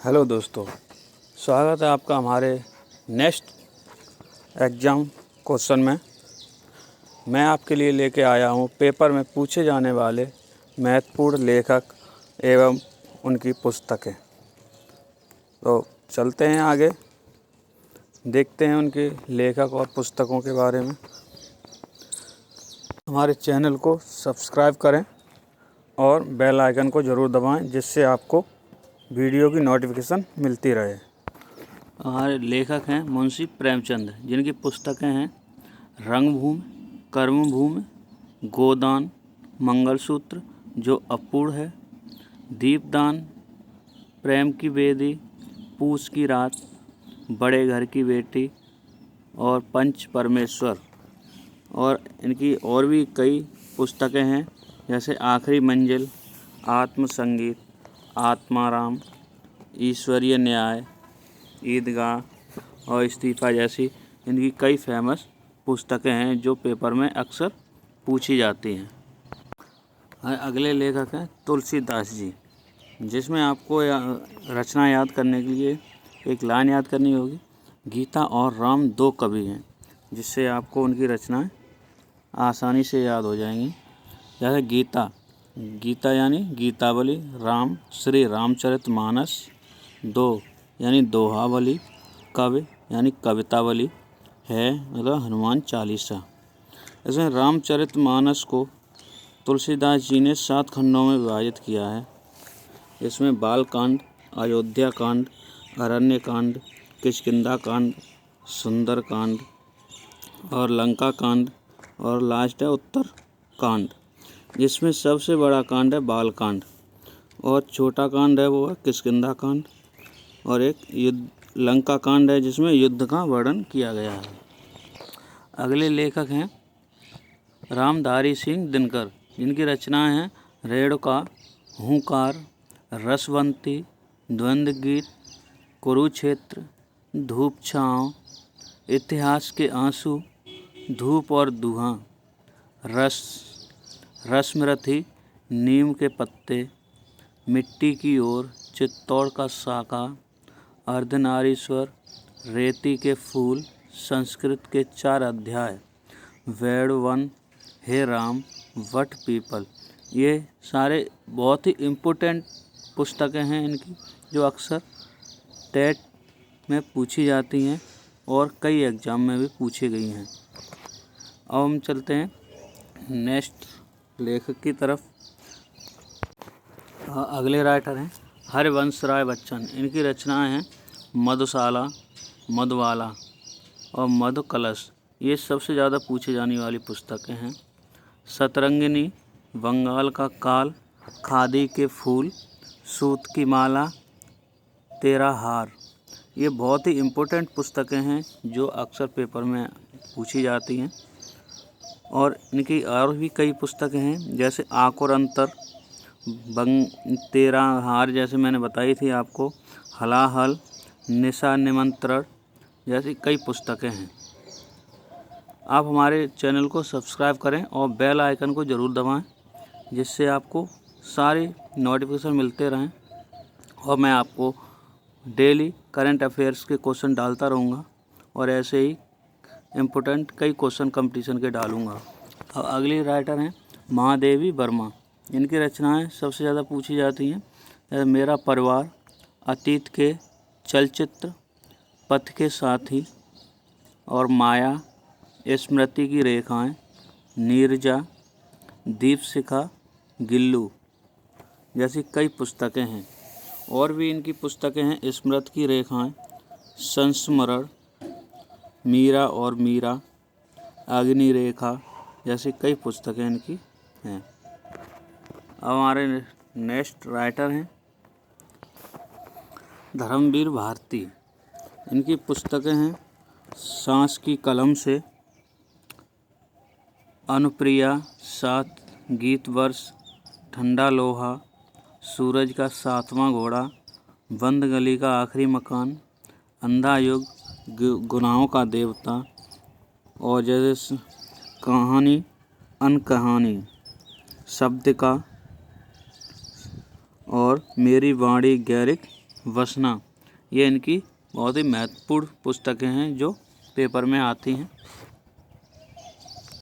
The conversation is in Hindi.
हेलो दोस्तों, स्वागत है आपका हमारे नेक्स्ट एग्ज़ाम क्वेश्चन में। मैं आपके लिए लेके आया हूँ पेपर में पूछे जाने वाले महत्वपूर्ण लेखक एवं उनकी पुस्तकें। तो चलते हैं आगे, देखते हैं उनके लेखक और पुस्तकों के बारे में। हमारे चैनल को सब्सक्राइब करें और बेल आइकन को ज़रूर दबाएं, जिससे आपको वीडियो की नोटिफिकेशन मिलती रहे। हमारे लेखक हैं मुंशी प्रेमचंद, जिनकी पुस्तकें हैं रंगभूमि, कर्मभूमि, गोदान, मंगलसूत्र जो अपूर्ण है, दीपदान, प्रेम की बेदी, पूस की रात, बड़े घर की बेटी और पंच परमेश्वर। और इनकी और भी कई पुस्तकें हैं, जैसे आखिरी मंजिल, आत्मसंगीत, आत्माराम, ईश्वरीय न्याय, ईदगाह और इस्तीफ़ा जैसी इनकी कई फेमस पुस्तकें हैं जो पेपर में अक्सर पूछी जाती हैं। अगले लेखक हैं तुलसीदास जी, जिसमें आपको रचना याद करने के लिए एक लाइन याद करनी होगी। गीता और राम दो कवि हैं, जिससे आपको उनकी रचनाएं आसानी से याद हो जाएंगी। जैसे गीता यानी गीतावली, राम श्री रामचरितमानस, दो यानी दोहावली, काव्य यानी कवितावली है, मतलब हनुमान चालीसा। इसमें रामचरितमानस को तुलसीदास जी ने 7 खंडों में विभाजित किया है। इसमें बालकांड, अयोध्या कांड, अरण्य कांड, किष्किंधा कांड, सुंदर कांड और लंका कांड और लास्ट है उत्तर कांड, जिसमें सबसे बड़ा कांड है बालकांड और छोटा कांड है वो है किष्किंधा कांड, और एक लंका कांड है जिसमें युद्ध का वर्णन किया गया है। अगले लेखक हैं रामधारी सिंह दिनकर, जिनकी रचनाएं हैं रेणुका, हुंकार, रसवंती, द्वंद्व गीत, कुरुक्षेत्र, धूप छाँव, इतिहास के आंसू, धूप और धुआं, रसमरथी, नीम के पत्ते, मिट्टी की ओर, चित्तौड़ का साका, अर्धनारीश्वर, रेती के फूल, संस्कृत के 4 अध्याय, वेणुवन, हे राम, वट पीपल। ये सारे बहुत ही इम्पोर्टेंट पुस्तकें हैं इनकी, जो अक्सर टेट में पूछी जाती हैं और कई एग्ज़ाम में भी पूछी गई हैं। अब हम चलते हैं नेक्स्ट लेखक की तरफ। अगले राइटर हैं हरिवंश राय बच्चन। इनकी रचनाएं हैं मधुशाला, मधुबाला और मधु कलश। ये सबसे ज़्यादा पूछी जाने वाली पुस्तकें हैं। सतरंगिनी, बंगाल का काल, खादी के फूल, सूत की माला, तेरा हार। ये बहुत ही इम्पोर्टेंट पुस्तकें हैं जो अक्सर पेपर में पूछी जाती हैं। और इनकी और भी कई पुस्तकें हैं, जैसे आकुर अंतर, तेरा हार जैसे मैंने बताई थी आपको, हलाहल, निशा निमंत्रण जैसी कई पुस्तकें हैं। आप हमारे चैनल को सब्सक्राइब करें और बेल आइकन को ज़रूर दबाएं, जिससे आपको सारी नोटिफिकेशन मिलते रहें और मैं आपको डेली करंट अफेयर्स के क्वेश्चन डालता रहूँगा और ऐसे ही इम्पोर्टेंट कई क्वेश्चन कंपटीशन के डालूँगा। अब अगली राइटर हैं महादेवी वर्मा। इनकी रचनाएं सबसे ज़्यादा पूछी जाती हैं, जैसे मेरा परिवार, अतीत के चलचित्र, पथ के साथी और माया, स्मृति की रेखाएं, नीरजा, दीपशिखा, गिल्लू जैसी कई पुस्तकें हैं। और भी इनकी पुस्तकें हैं स्मृति की रेखाएं, संस्मरण, मीरा और मीरा, अग्नि रेखा जैसी कई पुस्तकें इनकी हैं। अब हमारे नेक्स्ट राइटर हैं धर्मवीर भारती। इनकी पुस्तकें हैं सांस की कलम से, अनुप्रिया, 7 गीत वर्ष, ठंडा लोहा, सूरज का 7वां घोड़ा, बंद गली का आखिरी मकान, अंधा युग, गुनाहों का देवता और जैसे कहानी अनकहानी, शब्द का और मेरी वाणी गैरिक वसना। ये इनकी बहुत ही महत्वपूर्ण पुस्तकें हैं जो पेपर में आती हैं।